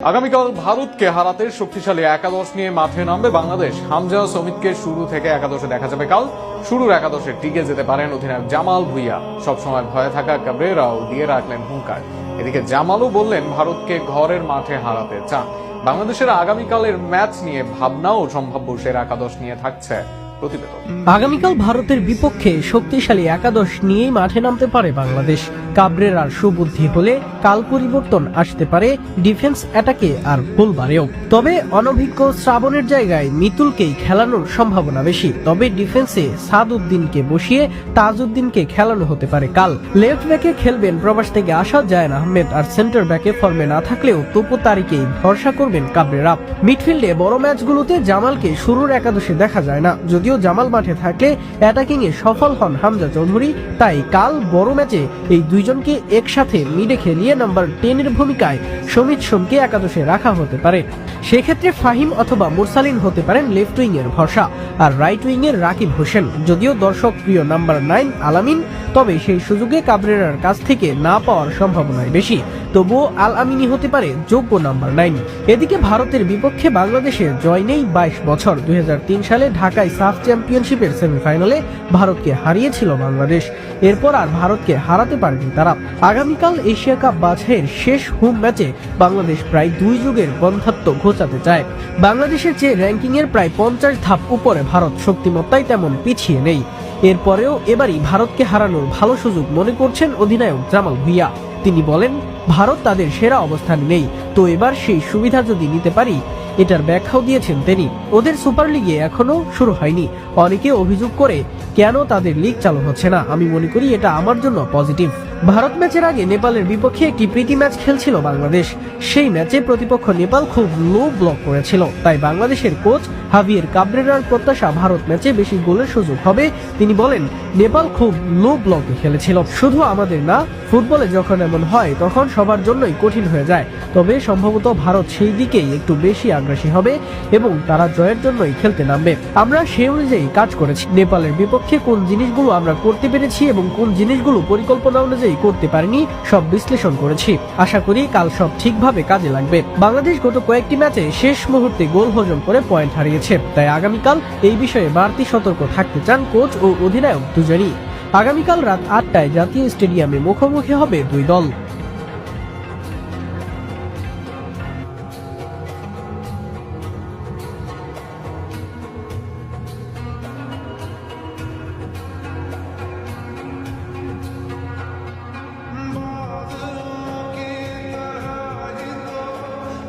আগামীকাল ভারতকে হারাতে শক্তিশালী একাদশ নিয়ে মাঠে নামবে বাংলাদেশ। হামজা সমিতকে শুরু থেকে একাদশে দেখা যাবে কাল। শুরুর একাদশে টিকে যেতে পারেন অধিনায়ক জামাল ভুঁইয়া। সবসময় ভয়ে থাকা কাবরেরাও দিয়ে রাখলেন হুঙ্কার। এদিকে জামালও বললেন ভারতকে ঘরের মাঠে হারাতে চান। বাংলাদেশের আগামীকালের ম্যাচ নিয়ে ভাবনা ও সম্ভাব্য সেরা একাদশ নিয়ে থাকছে প্রতিবেদন। আগামীকাল ভারতের বিপক্ষে শক্তিশালী একাদশ নিয়েই মাঠে নামতে পারে বাংলাদেশ। কাবরেরার সুবুদ্ধি হলে কাল পরিবর্তন আসতে পারে ডিফেন্স অ্যাটাকে আর গোলবারেও। তবে অনভিজ্ঞ শ্রাবণের জায়গায় মিতুলকেই খেলানোর সম্ভাবনা বেশি। তবে ডিফেন্সে সাদউদ্দিনকে বসিয়ে তাজউদ্দিনকে খেলানো হতে পারে কাল। লেফট ব্যাকে খেলবেন প্রবাস থেকে আসা জায়েন আহমেদ, আর সেন্টার ব্যাকে ফর্মে না থাকলেও তোপো তারিকেই ভরসা করবেন কাবরেরা। মিডফিল্ডে বড় ম্যাচগুলোতে জামালকে শুরুর একাদশে দেখা যায় না। যদিও জামাল মাঠে থাকলে অ্যাটাকিং এ সফল হন হামজা চৌধুরী, তাই কাল বড় ম্যাচে এই দুইজনকে একসাথে মিডে খেলিয়ে নাম্বার 10 এর ভূমিকায় সমিত সোমকে একাদশে রাখা হতে পারে। সেক্ষেত্রে ফাহিম অথবা মুরসালিন হতে পারেন লেফট উইং এর ভরসা, আর রাইট উইং এর রাকিব হোসেন। যদিও দর্শক প্রিয় নাম্বার 9 আলামিন, তবে সেই সুযোগে কাবরেরার কাছ থেকে না পাওয়ার সম্ভাবনাই বেশি। তবুও আল আমিনি হতে পারে যোগ্য নাম্বার 9। এদিকে ভারতের বিপক্ষে বাংলাদেশের জয় নেই 22 বছর। 2003 সালে ঢাকায় সাফ চ্যাম্পিয়নশিপের সেমিফাইনালে ভারতকে হারিয়েছিল বাংলাদেশ। এরপর আর ভারতকে হারাতে পারেনি তারা। আগামীকাল এশিয়া কাপ বাছাইয়ের শেষ হোম ম্যাচে বাংলাদেশ প্রায় 2 যুগের বন্ধ্যাত্ব ঘোচাতে চায়। বাংলাদেশের চেয়ে র্যাঙ্কিং এর প্রায় 50 ধাপ উপরে ভারত, শক্তিমত্তায় তেমন পিছিয়ে নেই। এরপরেও এবারই ভারতকে হারানোর ভালো সুযোগ মনে করছেন অধিনায়ক জামাল ভুঁইয়া। তিনি বলেন, ভারত তাদের সেরা অবস্থানে নেই, তো এবার সেই সুবিধা যদি নিতে পারি। এটার ব্যাখ্যাও দিয়েছেন তিনি। ওদের সুপার লিগে এখনো শুরু হয়নি। অনেকে অভিযোগ করে কেন তাদের লিগ চালু হচ্ছে না। আমি মনে করি এটা আমার জন্য পজিটিভ। ভারত ম্যাচের আগে নেপালের বিপক্ষে একটি প্রীতি ম্যাচ খেলছিল বাংলাদেশ। সেই ম্যাচে প্রতিপক্ষ নেপাল খুব লো ব্লক করেছিল, তাই বাংলাদেশের কোচ হাভিয়ের কাবরেরার প্রত্যাশা ভারত ম্যাচে বেশি গোলের সুযোগ হবে। তিনি বলেন, নেপাল খুব লো ব্লকে খেলেছিল। শুধু আমাদের না, ফুটবলে যখন এমন হয় তখন সবার জন্যই কঠিন হয়ে যায়। তবে সম্ভবত ভারত সেই দিকেই একটু বেশি আগ্রাসী হবে এবং তারা জয়ের জন্যই খেলতে নামবে। আমরা সেই অনুযায়ী কাজ করেছি। নেপালের বিপক্ষে কোন জিনিসগুলো আমরা করতে পেরেছি এবং কোন জিনিসগুলো পরিকল্পনা অনুযায়ী করতে পারিনি সব বিশ্লেষণ করেছি। আশা করি কাল সব ঠিকভাবে কাজে লাগবে। বাংলাদেশ গত কয়েকটি ম্যাচে শেষ মুহূর্তে গোল হজম করে পয়েন্ট হারিয়েছে, তাই আগামীকাল এই বিষয়ে বাড়তি সতর্ক থাকতে চান কোচ ও অধিনায়ক দুজনই। আগামীকাল রাত 8টায় জাতীয় স্টেডিয়ামে মুখোমুখি হবে দুই দল।